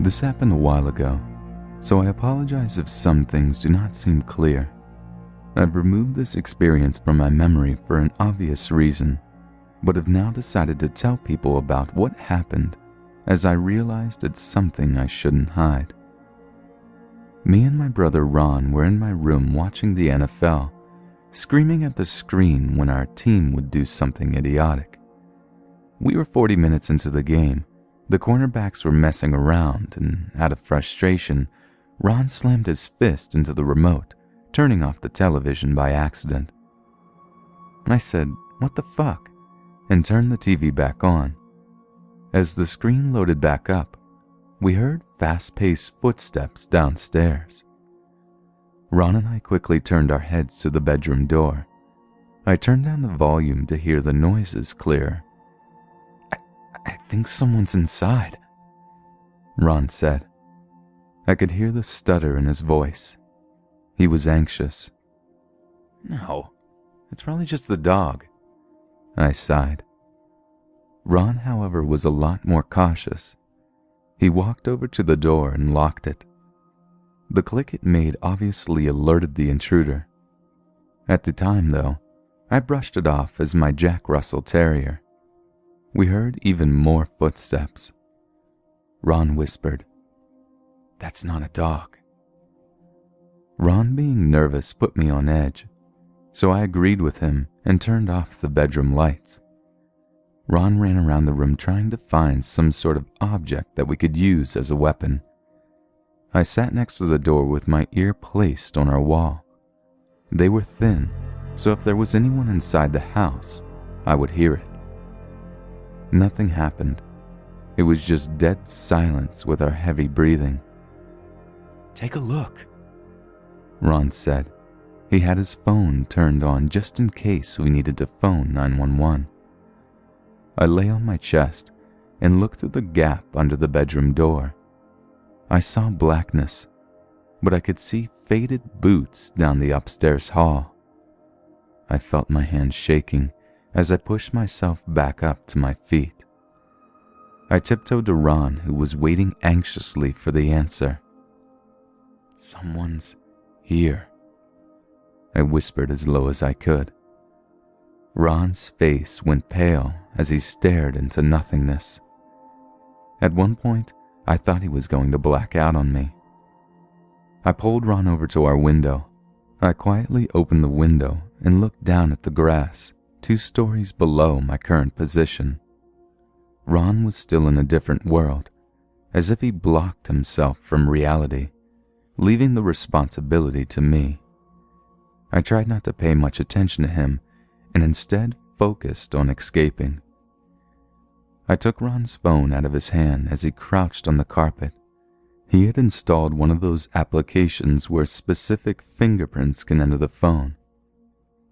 This happened a while ago, so I apologize if some things do not seem clear. I've removed this experience from my memory for an obvious reason, but have now decided to tell people about what happened as I realized it's something I shouldn't hide. Me and my brother Ron were in my room watching the NFL, screaming at the screen when our team would do something idiotic. We were 40 minutes into the game. The cornerbacks were messing around, and out of frustration, Ron slammed his fist into the remote, turning off the television by accident. I said, "What the fuck?" and turned the TV back on. As the screen loaded back up, we heard fast-paced footsteps downstairs. Ron and I quickly turned our heads to the bedroom door. I turned down the volume to hear the noises clearer. I think someone's inside," Ron said. I could hear the stutter in his voice. He was anxious. "No, it's probably just the dog," I sighed. Ron, however, was a lot more cautious. He walked over to the door and locked it. The click it made obviously alerted the intruder. At the time, though, I brushed it off as my Jack Russell Terrier. We heard even more footsteps. Ron whispered, "That's not a dog." Ron, being nervous, put me on edge, so I agreed with him and turned off the bedroom lights. Ron ran around the room trying to find some sort of object that we could use as a weapon. I sat next to the door with my ear placed on our wall. They were thin, so if there was anyone inside the house, I would hear it. Nothing happened. It was just dead silence with our heavy breathing. "Take a look," Ron said. He had his phone turned on just in case we needed to phone 911. I lay on my chest and looked through the gap under the bedroom door. I saw blackness, but I could see faded boots down the upstairs hall. I felt my hands shaking as I pushed myself back up to my feet. I tiptoed to Ron, who was waiting anxiously for the answer. "Someone's here," I whispered as low as I could. Ron's face went pale as he stared into nothingness. At one point, I thought he was going to black out on me. I pulled Ron over to our window. I quietly opened the window and looked down at the grass, 2 stories below my current position. Ron was still in a different world, as if he blocked himself from reality, leaving the responsibility to me. I tried not to pay much attention to him and instead focused on escaping. I took Ron's phone out of his hand as he crouched on the carpet. He had installed one of those applications where specific fingerprints can enter the phone.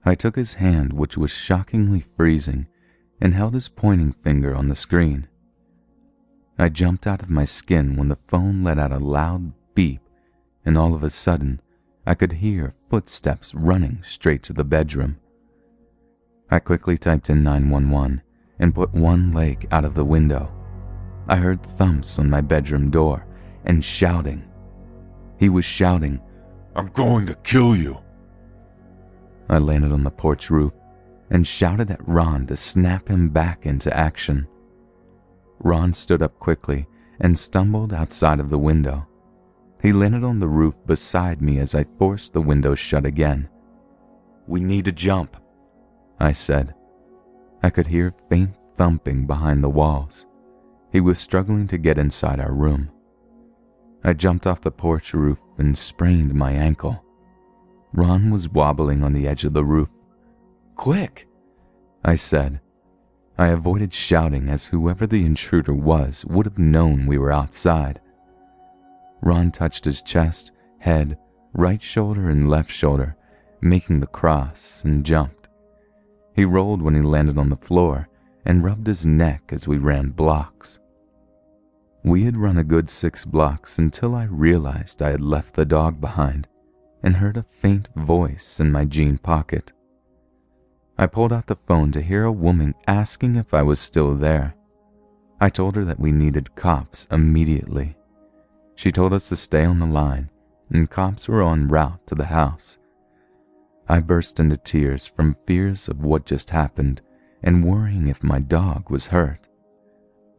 I took his hand, which was shockingly freezing, and held his pointing finger on the screen. I jumped out of my skin when the phone let out a loud beep, and all of a sudden, I could hear footsteps running straight to the bedroom. I quickly typed in 911 and put one leg out of the window. I heard thumps on my bedroom door and shouting. He was shouting, "I'm going to kill you." I landed on the porch roof and shouted at Ron to snap him back into action. Ron stood up quickly and stumbled outside of the window. He landed on the roof beside me as I forced the window shut again. "We need to jump," I said. I could hear faint thumping behind the walls. He was struggling to get inside our room. I jumped off the porch roof and sprained my ankle. Ron was wobbling on the edge of the roof. "Quick," I said. I avoided shouting as whoever the intruder was would have known we were outside. Ron touched his chest, head, right shoulder, and left shoulder, making the cross, and jumped. He rolled when he landed on the floor and rubbed his neck as we ran blocks. We had run a good 6 blocks until I realized I had left the dog behind and heard a faint voice in my jean pocket. I pulled out the phone to hear a woman asking if I was still there. I told her that we needed cops immediately. She told us to stay on the line, and cops were en route to the house. I burst into tears from fears of what just happened and worrying if my dog was hurt.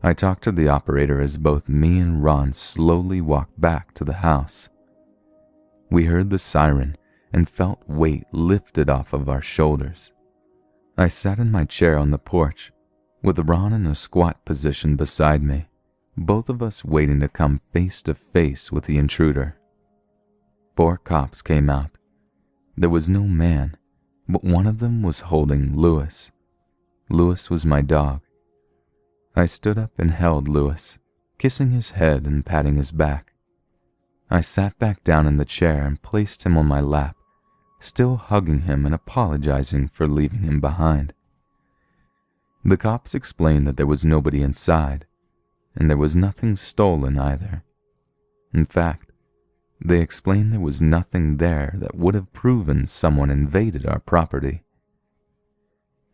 I talked to the operator as both me and Ron slowly walked back to the house. We heard the siren and felt weight lifted off of our shoulders. I sat in my chair on the porch, with Ron in a squat position beside me, both of us waiting to come face to face with the intruder. 4 cops came out. There was no man, but one of them was holding Lewis. Lewis was my dog. I stood up and held Lewis, kissing his head and patting his back. I sat back down in the chair and placed him on my lap, still hugging him and apologizing for leaving him behind. The cops explained that there was nobody inside, and there was nothing stolen either. In fact, they explained there was nothing there that would have proven someone invaded our property.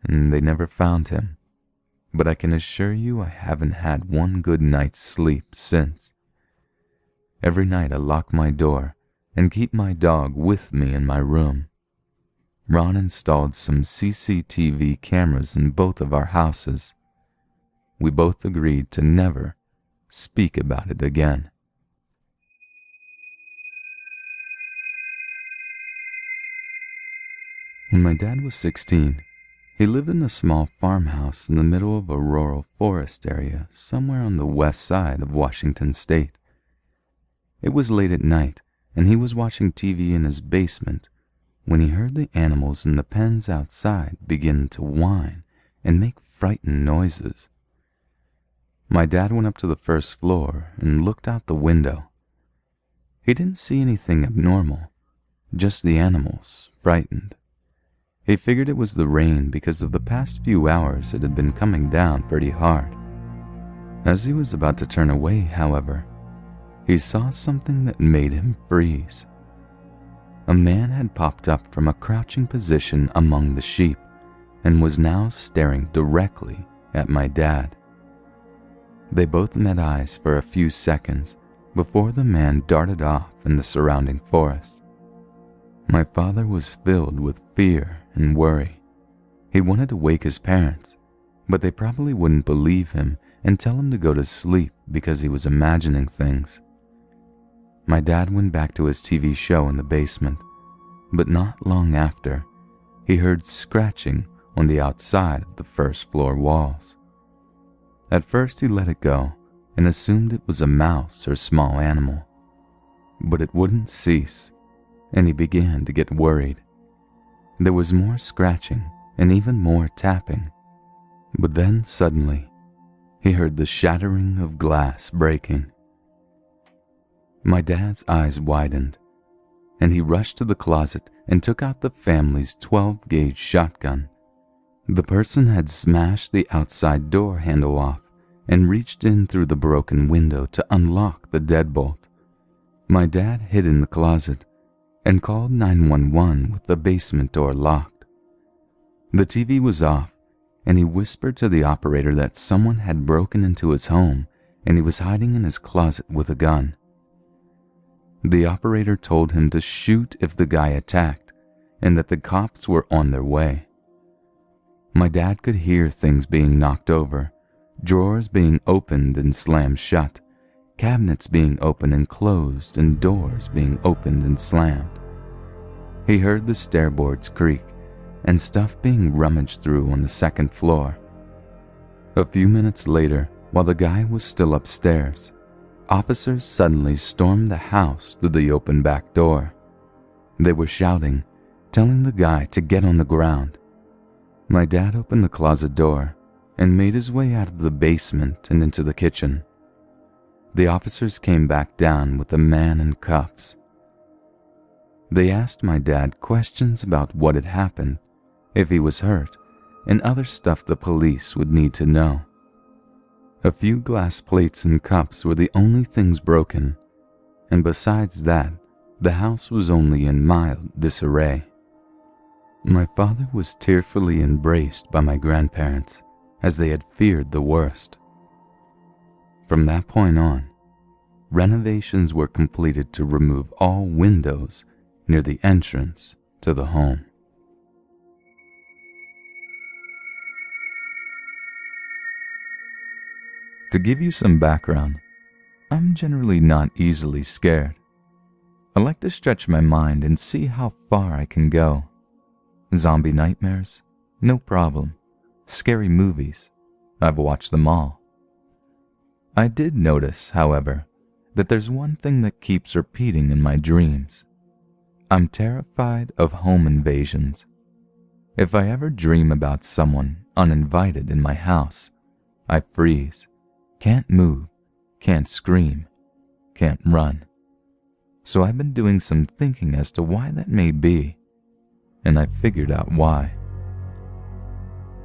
And they never found him, but I can assure you I haven't had one good night's sleep since. Every night I lock my door and keep my dog with me in my room. Ron installed some CCTV cameras in both of our houses. We both agreed to never speak about it again. When my dad was 16, he lived in a small farmhouse in the middle of a rural forest area somewhere on the west side of Washington State. It was late at night, and he was watching TV in his basement when he heard the animals in the pens outside begin to whine and make frightened noises. My dad went up to the first floor and looked out the window. He didn't see anything abnormal, just the animals, frightened. He figured it was the rain because of the past few hours it had been coming down pretty hard. As he was about to turn away, however, he saw something that made him freeze. A man had popped up from a crouching position among the sheep and was now staring directly at my dad. They both met eyes for a few seconds before the man darted off in the surrounding forest. My father was filled with fear and worry. He wanted to wake his parents, but they probably wouldn't believe him and tell him to go to sleep because he was imagining things. My dad went back to his TV show in the basement, but not long after, he heard scratching on the outside of the first floor walls. At first he let it go and assumed it was a mouse or small animal, but it wouldn't cease, and he began to get worried. There was more scratching and even more tapping, but then suddenly he heard the shattering of glass breaking. My dad's eyes widened, and he rushed to the closet and took out the family's 12-gauge shotgun. The person had smashed the outside door handle off and reached in through the broken window to unlock the deadbolt. My dad hid in the closet and called 911 with the basement door locked. The TV was off, and he whispered to the operator that someone had broken into his home and he was hiding in his closet with a gun. The operator told him to shoot if the guy attacked and that the cops were on their way. My dad could hear things being knocked over, drawers being opened and slammed shut, cabinets being opened and closed, and doors being opened and slammed. He heard the stairboards creak and stuff being rummaged through on the second floor. A few minutes later, while the guy was still upstairs, officers suddenly stormed the house through the open back door. They were shouting, telling the guy to get on the ground. My dad opened the closet door and made his way out of the basement and into the kitchen. The officers came back down with the man in cuffs. They asked my dad questions about what had happened, if he was hurt, and other stuff the police would need to know. A few glass plates and cups were the only things broken, and besides that, the house was only in mild disarray. My father was tearfully embraced by my grandparents, as they had feared the worst. From that point on, renovations were completed to remove all windows near the entrance to the home. To give you some background, I'm generally not easily scared. I like to stretch my mind and see how far I can go. Zombie nightmares? No problem. Scary movies? I've watched them all. I did notice, however, that there's one thing that keeps repeating in my dreams. I'm terrified of home invasions. If I ever dream about someone uninvited in my house, I freeze, can't move, can't scream, can't run. So I've been doing some thinking as to why that may be, and I figured out why.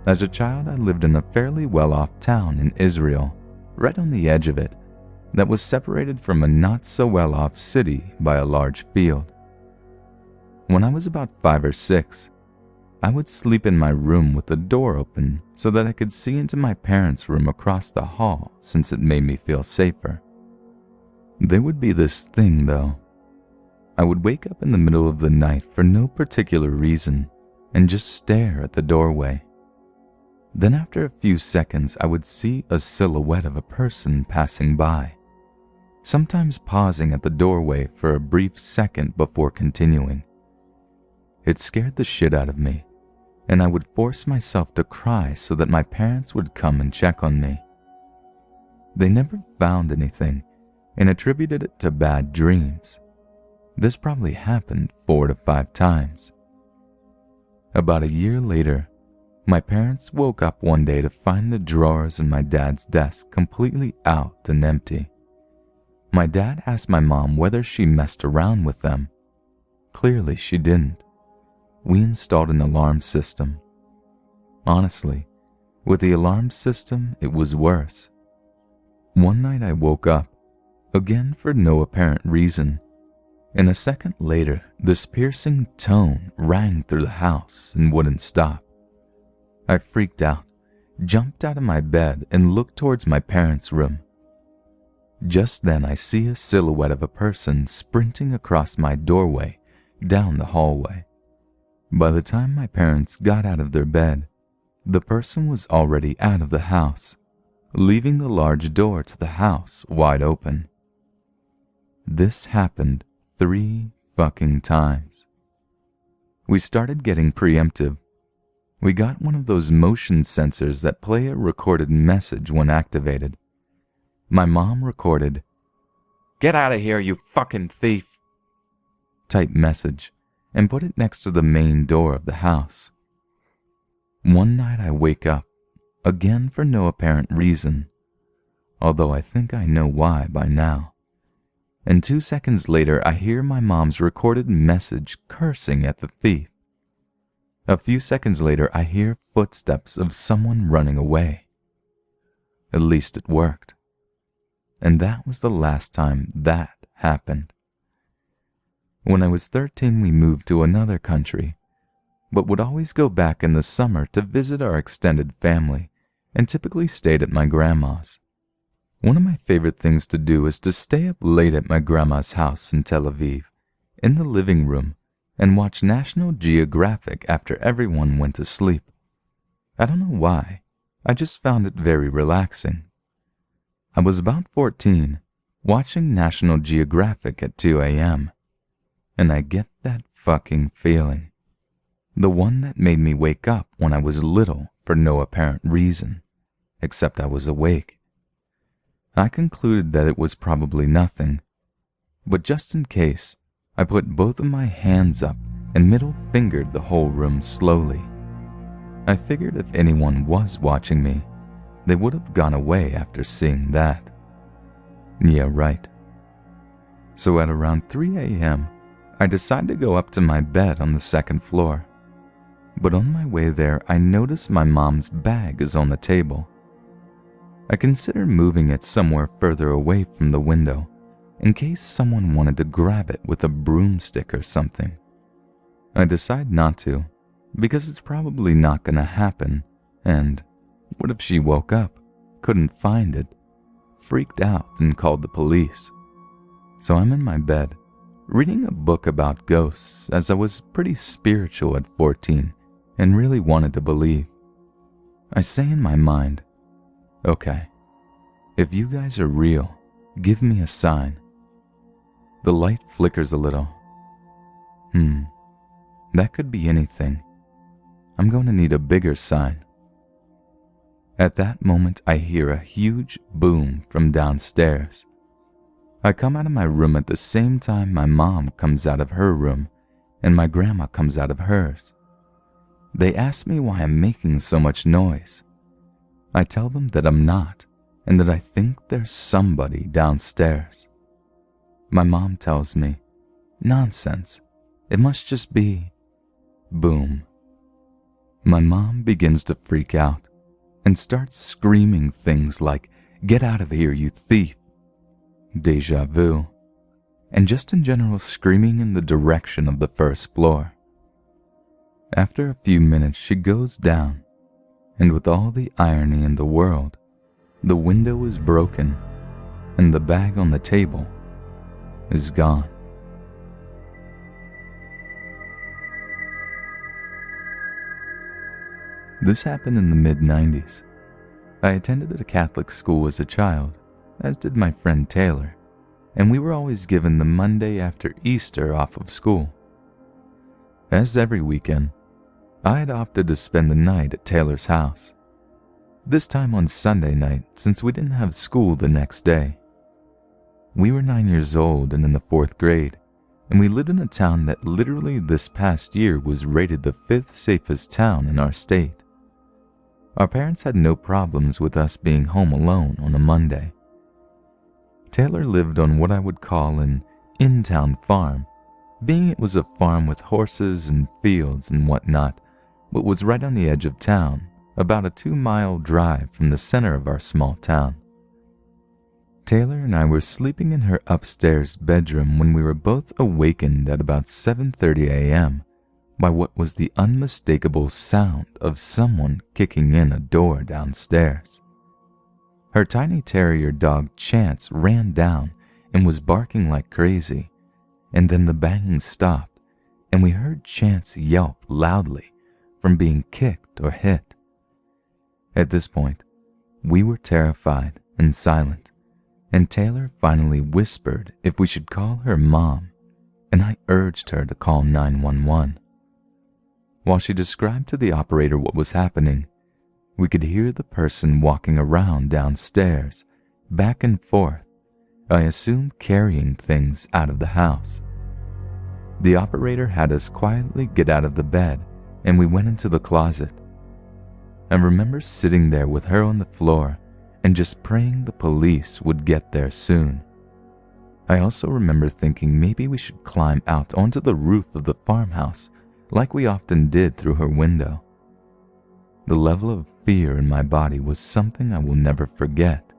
As a child, I lived in a fairly well-off town in Israel, right on the edge of it, that was separated from a not-so-well-off city by a large field. When I was about 5 or 6, I would sleep in my room with the door open so that I could see into my parents' room across the hall since it made me feel safer. There would be this thing, though. I would wake up in the middle of the night for no particular reason and just stare at the doorway. Then after a few seconds, I would see a silhouette of a person passing by, sometimes pausing at the doorway for a brief second before continuing. It scared the shit out of me, and I would force myself to cry so that my parents would come and check on me. They never found anything and attributed it to bad dreams. This probably happened 4 to 5 times. About a year later, my parents woke up one day to find the drawers in my dad's desk completely out and empty. My dad asked my mom whether she messed around with them. Clearly she didn't. We installed an alarm system. Honestly, with the alarm system, it was worse. One night I woke up, again for no apparent reason, and a second later, this piercing tone rang through the house and wouldn't stop. I freaked out, jumped out of my bed, and looked towards my parents' room. Just then, I see a silhouette of a person sprinting across my doorway down the hallway. By the time my parents got out of their bed, the person was already out of the house, leaving the large door to the house wide open. This happened 3 fucking times. We started getting preemptive. We got one of those motion sensors that play a recorded message when activated. My mom recorded, "Get out of here, you fucking thief," type message, and put it next to the main door of the house. One night I wake up, again for no apparent reason, although I think I know why by now. And 2 seconds later, I hear my mom's recorded message cursing at the thief. A few seconds later, I hear footsteps of someone running away. At least it worked. And that was the last time that happened. When I was 13, we moved to another country, but would always go back in the summer to visit our extended family and typically stayed at my grandma's. One of my favorite things to do is to stay up late at my grandma's house in Tel Aviv, in the living room, and watch National Geographic after everyone went to sleep. I don't know why, I just found it very relaxing. I was about 14, watching National Geographic at 2 a.m., and I get that fucking feeling. The one that made me wake up when I was little for no apparent reason, except I was awake. I concluded that it was probably nothing, but just in case, I put both of my hands up and middle fingered the whole room slowly. I figured if anyone was watching me, they would have gone away after seeing that. Yeah, right. So at around 3 a.m., I decided to go up to my bed on the second floor. But on my way there, I noticed my mom's bag is on the table. I considered moving it somewhere further away from the window, in case someone wanted to grab it with a broomstick or something. I decide not to, because it's probably not gonna happen, and what if she woke up, couldn't find it, freaked out and called the police, So I'm in my bed, reading a book about ghosts, as I was pretty spiritual at 14 and really wanted to believe. I say in my mind, okay, if you guys are real, give me a sign. The light flickers a little. That could be anything. I'm going to need a bigger sign. At that moment, I hear a huge boom from downstairs. I come out of my room at the same time my mom comes out of her room and my grandma comes out of hers. They ask me why I'm making so much noise. I tell them that I'm not and that I think there's somebody downstairs. My mom tells me, nonsense, it must just be... Boom. My mom begins to freak out and starts screaming things like, "Get out of here, you thief!" Deja vu, and just in general screaming in the direction of the first floor. After a few minutes, she goes down, and with all the irony in the world, the window is broken, and the bag on the table is gone. This happened in the mid-90s. I attended a Catholic school as a child, as did my friend Taylor, and we were always given the Monday after Easter off of school. As every weekend, I had opted to spend the night at Taylor's house, this time on Sunday night since we didn't have school the next day. We were 9 years old and in the 4th grade, and we lived in a town that literally this past year was rated the 5th safest town in our state. Our parents had no problems with us being home alone on a Monday. Taylor lived on what I would call an in-town farm, being it was a farm with horses and fields and whatnot, but was right on the edge of town, about a 2-mile drive from the center of our small town. Taylor and I were sleeping in her upstairs bedroom when we were both awakened at about 7:30 a.m. by what was the unmistakable sound of someone kicking in a door downstairs. Her tiny terrier dog Chance ran down and was barking like crazy, and then the banging stopped, and we heard Chance yelp loudly from being kicked or hit. At this point, we were terrified and silent, and Taylor finally whispered if we should call her mom, and I urged her to call 911. While she described to the operator what was happening, we could hear the person walking around downstairs, back and forth, I assume carrying things out of the house. The operator had us quietly get out of the bed, and we went into the closet. I remember sitting there with her on the floor and just praying the police would get there soon. I also remember thinking maybe we should climb out onto the roof of the farmhouse like we often did through her window. The level of fear in my body was something I will never forget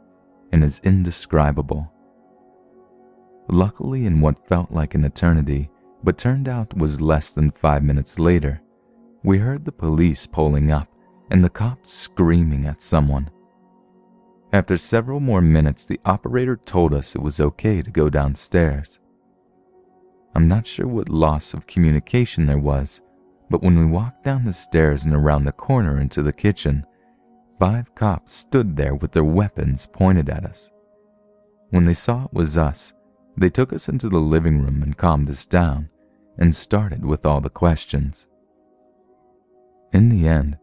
and is indescribable. Luckily, in what felt like an eternity, but turned out was less than 5 minutes later, we heard the police pulling up and the cops screaming at someone. After several more minutes, the operator told us it was okay to go downstairs. I'm not sure what loss of communication there was, but when we walked down the stairs and around the corner into the kitchen, 5 cops stood there with their weapons pointed at us. When they saw it was us, they took us into the living room and calmed us down and started with all the questions. In the end,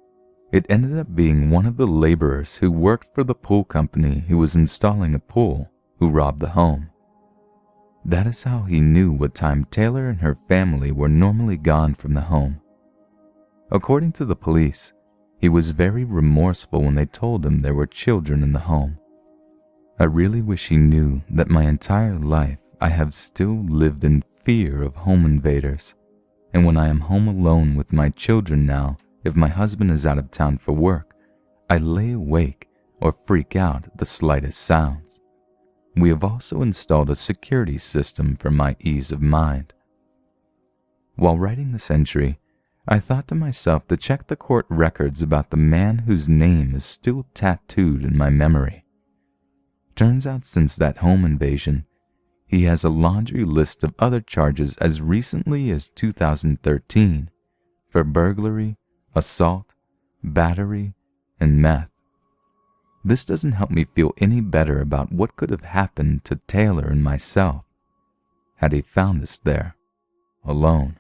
it ended up being one of the laborers who worked for the pool company who was installing a pool who robbed the home. That is how he knew what time Taylor and her family were normally gone from the home. According to the police, he was very remorseful when they told him there were children in the home. I really wish he knew that my entire life I have still lived in fear of home invaders, and when I am home alone with my children now, if my husband is out of town for work, I lay awake or freak out at the slightest sounds. We have also installed a security system for my ease of mind. While writing this entry, I thought to myself to check the court records about the man whose name is still tattooed in my memory. Turns out since that home invasion, he has a laundry list of other charges as recently as 2013 for burglary, assault, battery, and meth. This doesn't help me feel any better about what could have happened to Taylor and myself had he found us there, alone.